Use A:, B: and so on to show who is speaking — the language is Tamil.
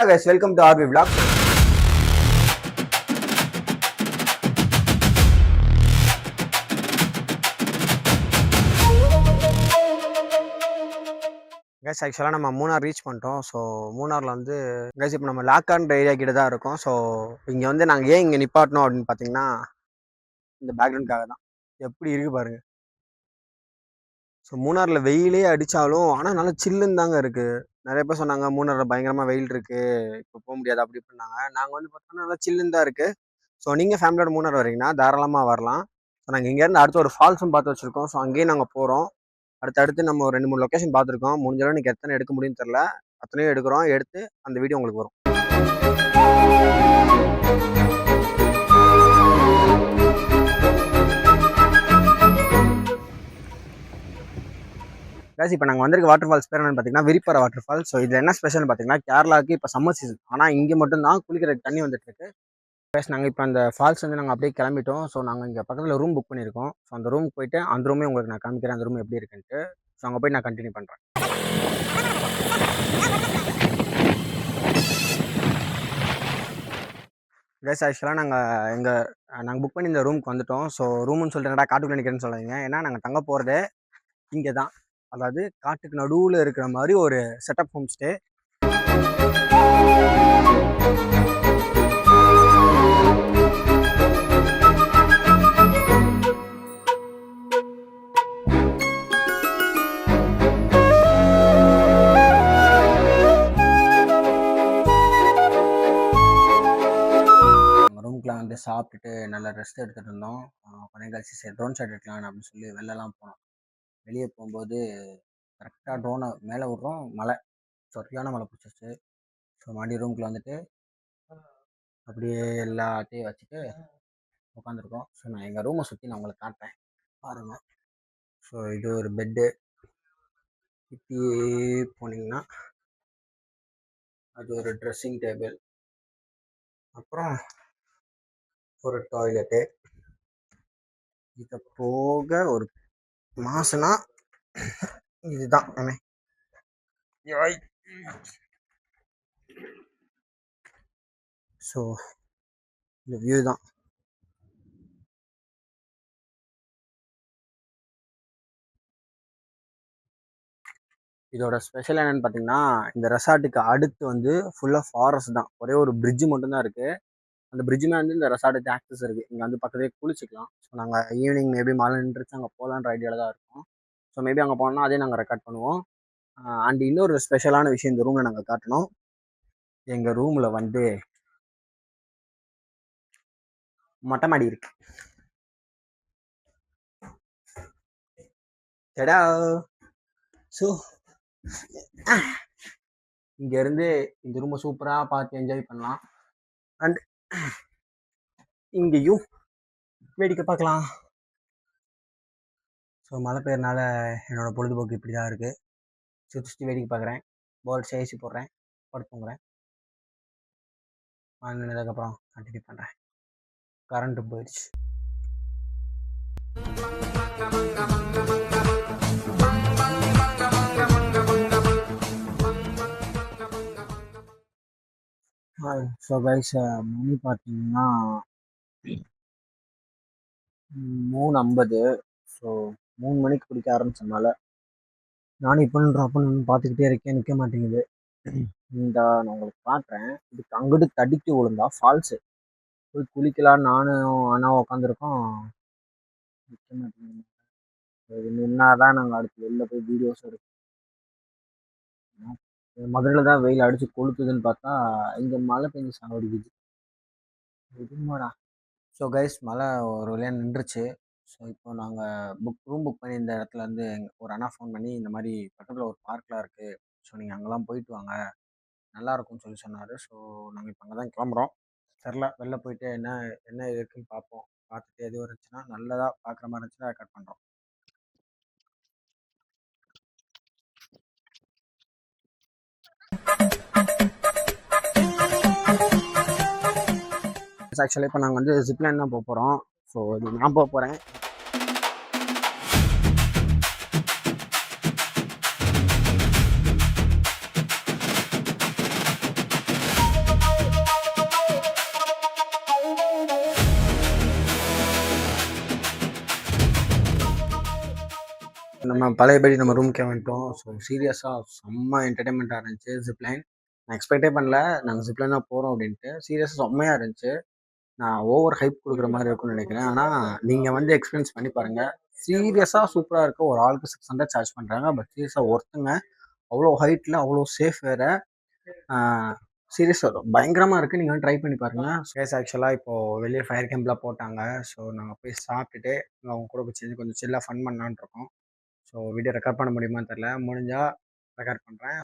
A: guys, welcome to RV Vlog. Guys, ஆக்சுவலாக நம்ம மூணார் ரீச் பண்ணிட்டோம். ஸோ மூணாரில் வந்து guys இப்போ நம்ம லாக்கான்ற ஏரியா கிட்ட தான் இருக்கோம். ஸோ இங்கே வந்து நாங்கள் ஏன் இங்கே நிப்பாட்டணும் அப்படின்னு பார்த்தீங்கன்னா இந்த பேக்ரவுண்டுக்காக தான். எப்படி இருக்கு பாருங்க. ஸோ மூணாரில் வெயிலே அடித்தாலும் ஆனால் நல்லா சில்லுன்னு தாங்க இருக்குது. நிறைய பேர் சொன்னாங்க மூணாரில் பயங்கரமாக வெயில் இருக்குது, இப்போ போக முடியாது அப்படி பண்ணாங்க. நாங்கள் வந்து பார்த்தோம்னா நல்லா சில்லுன்னு தான் இருக்குது. ஸோ நீங்கள் ஃபேமிலியோட மூணார் வரீங்கன்னா தாராளமாக வரலாம். ஸோ நாங்கள் இங்கேருந்து அடுத்து ஒரு ஃபால்ஸும் பார்த்து வச்சுருக்கோம். ஸோ அங்கேயும் நாங்கள் போகிறோம். அடுத்தடுத்து நம்ம ஒரு 2-3 லொக்கேஷன் பார்த்துருக்கோம். முடிஞ்சளவு இன்னைக்கு எத்தனை எடுக்க முடியும்னு தெரில, அத்தனையும் எடுக்கிறோம். எடுத்து அந்த வீடியோ உங்களுக்கு வரும். guys, இப்போ நாங்கள் வந்திருக்க வாட்டர் ஃபால்ஸ் பேர் என்னன்னு பார்த்தீங்கன்னா விரிப்பறை வாட்டர் ஃபால்ஸ். ஸோ இதில் என்ன ஸ்பெஷல்னு பார்த்தீங்கன்னா கேரளாவுக்கு இப்போ சம்மர் சீசன், ஆனால் இங்கே மட்டும்தான் குளிக்கிறதுக்கு தண்ணி வந்துட்டு இருக்கு. ப்ளஸ் நாங்கள் இப்போ அந்த ஃபால்ஸ் வந்து நாங்கள் அப்படியே கிளம்பிட்டோம். ஸோ நாங்கள் இங்கே பக்கத்தில் ரூம் புக் பண்ணியிருக்கோம். ஸோ அந்த ரூமுக்கு போயிட்டு அந்த ரூமே உங்களுக்கு நான் காமிக்கிறேன், அந்த ரூம் எப்படி இருக்குன்ட்டு. ஸோ அங்கே போய் நான் கண்டினியூ பண்ணுறேன். guys, ஆக்சுவலாக நாங்கள் புக் பண்ணி இந்த ரூமுக்கு வந்துட்டோம். ஸோ ரூம்னு சொல்லிட்டு என்னடா காட்டுக்குள்ளே நிற்கிறேன்னு சொல்லாதீங்க. ஏன்னா நாங்கள் தங்க போகிறதே இங்கே தான். அதாவது காட்டுக்கு நடுவில் இருக்கிற மாதிரி ஒரு செட்டப் ஹோம் ஸ்டே. ரூம்க்குலாம் வந்து சாப்பிட்டுட்டு நல்லா ரெஸ்ட் எடுத்துகிட்டு இருந்தோம். கொஞ்சம் கழிச்சு சரி ட்ரோன் ஷாட் எடுக்கலாம் அப்படின்னு சொல்லி வெளிலலாம் போனோம். வெளியே போகும்போது கரெக்டாக ட்ரோனை மேலே விட்றோம், மழை சரியான மழை பிடிச்சிச்சு. ஸோ மறுபடியும் ரூம்குள்ளே வந்துட்டு அப்படியே எல்லாத்தையும் வச்சுட்டு உட்காந்துருக்கோம். ஸோ நான் எங்கள் ரூமை சுற்றி நான் உங்களுக்கு காட்டுறேன் பாருங்கள். ஸோ இது ஒரு பெட்டு, இப்படி போனீங்கன்னா அது ஒரு ட்ரெஸ்ஸிங் டேபிள், அப்புறம் ஒரு டாய்லெட்டு. இதை போக ஒரு மாசனா இதுதான். ஸோ இந்த வியூ தான். இதோட ஸ்பெஷல் என்னன்னு பார்த்தீங்கன்னா இந்த ரெசார்ட்டுக்கு அடுத்து வந்து ஃபுல்லாக ஃபாரஸ்ட் தான். ஒரே ஒரு பிரிட்ஜு மட்டும்தான் இருக்குது. அந்த பிரிட்ஜுமே வந்து இந்த ரெசார்ட்டுக்கு ஆக்சஸ் இருக்குது. இங்கே வந்து பக்கத்துலேயே குளிச்சிக்கலாம். ஸோ நாங்கள் ஈவினிங் மேபி மழை நின்றுச்சு அங்கே போகலான்ற ஐடியாவில் தான் இருக்கோம். ஸோ மேபி அங்கே போனோம்னா அதே நாங்கள் ரெக்கார்ட் பண்ணுவோம். அண்ட் இன்னொரு ஸ்பெஷலான விஷயம் இந்த ரூமில் நாங்கள் காட்டணும். எங்கள் ரூமில் வந்து மொட்டை மாடி இருக்கு. டடா. ஸோ இங்கேருந்து இந்த ரூமை சூப்பராக பார்த்து என்ஜாய் பண்ணலாம். அண்ட் இங்கேயும் வேடிக்கை பார்க்கலாம். ஸோ மழை பெய்யறனால என்னோடய பொழுதுபோக்கு இப்படி தான் இருக்குது. சுற்றி வேடிக்கை பார்க்குறேன், போர்ட் ஏசி போடுறேன், படுத்துங்கிறேன். வாங்கினதுக்கப்புறம் கண்டினியூ பண்ணுறேன். கரண்ட்டு போயிடுச்சு. ஸோ கைஸ், மணி பார்த்தீங்கன்னா 3:50. ஸோ 3 மணிக்கு குடிக்க ஆரம்பிச்சதுனால நானும் இப்போ அப்படின்னு பார்த்துக்கிட்டே இருக்கேன், நிற்க மாட்டேங்குது. நான் உங்களுக்கு காட்டுறேன். இதுக்கு அங்கிட்டு தடிக்கு விழுந்தா ஃபால்ஸு போய் குளிக்கலாம். நானும் அண்ணா உட்காந்துருக்கோம், நிற்க மாட்டேங்குது. இது நின்னாதான் நாங்கள் அடுத்து வெளில போய் வீடியோஸ் எடுக்கணும். மதுரையில் தான் வெயில் அடித்து கொளுத்துதுன்னு பார்த்தா இங்கே மழை பெஞ்சு சாவடிக்குது. எதுமாடா. ஸோ கைஸ், மழை ஒரு வழியாக நின்றுச்சு. ஸோ இப்போ நாங்கள் ரூம் புக் பண்ணி இந்த இடத்துல இருந்து ஒரு அண்ணா ஃபோன் பண்ணி இந்த மாதிரி பக்கத்தில் ஒரு பார்க்லாம் இருக்குது, ஸோ நீங்கள் அங்கெல்லாம் போயிட்டு வாங்க, நல்லாயிருக்கும்னு சொல்லி சொன்னார். ஸோ நாங்கள் இப்போ அங்கே தான் கிளம்புறோம். தெரில, வெளில போயிட்டு என்ன இருக்குன்னு பார்ப்போம். பார்த்துட்டு எதுவும் இருந்துச்சுன்னா நல்லதாக பார்க்குற மாதிரி இருந்துச்சுன்னா ரெக்கார்ட் பண்ணுறோம். ஆக்சுவலாக இப்போ நாங்கள் வந்து ஜிப்லைன் தான் போக போகிறோம். ஸோ இது நான் போக போகிறேன். நம்ம பழையபடி நம்ம ரூம்க்கே வந்துட்டோம். ஸோ சீரியஸாக செம்ம என்டர்டைன்மெண்ட்டாக இருந்துச்சு ஜிப்லைன். நான் எக்ஸ்பெக்டே பண்ணல நாங்கள் ஜிப்லைன் தான் போகிறோம் அப்படின்ட்டு. சீரியஸாக செம்மையாக இருந்துச்சு. நான் ஓவர் ஹைப் கொடுக்குற மாதிரி இருக்கும்னு நினைக்கிறேன். ஆனால் நீங்கள் வந்து எக்ஸ்பீரியன்ஸ் பண்ணி பாருங்கள். சீரியஸாக சூப்பராக இருக்கு. ஒரு ஆளுக்கு 600 சார்ஜ் பண்ணுறாங்க. பட் சீரியஸாக ஒர்த்துங்க. அவ்வளோ ஹைட்டில் அவ்வளோ சேஃப் வேறு. சீரியஸாக பயங்கரமாக இருக்குது. நீங்கள் வந்து ட்ரை பண்ணி பாருங்கள். கேஸ் ஆக்சுவலாக இப்போது வெளியே ஃபயர் கேம்ப்லாம் போட்டாங்க. ஸோ நாங்கள் போய் சாப்பிட்டுட்டு அவங்க கூட போய் சேர்ந்து கொஞ்சம் சில்லாக ஃபன் பண்ணலான்னு இருக்கோம். ஸோ வீடியோ ரெக்கார்ட் பண்ண முடியுமான்னு தெரில. முடிஞ்சால் ரெக்கார்ட் பண்ணுறேன்.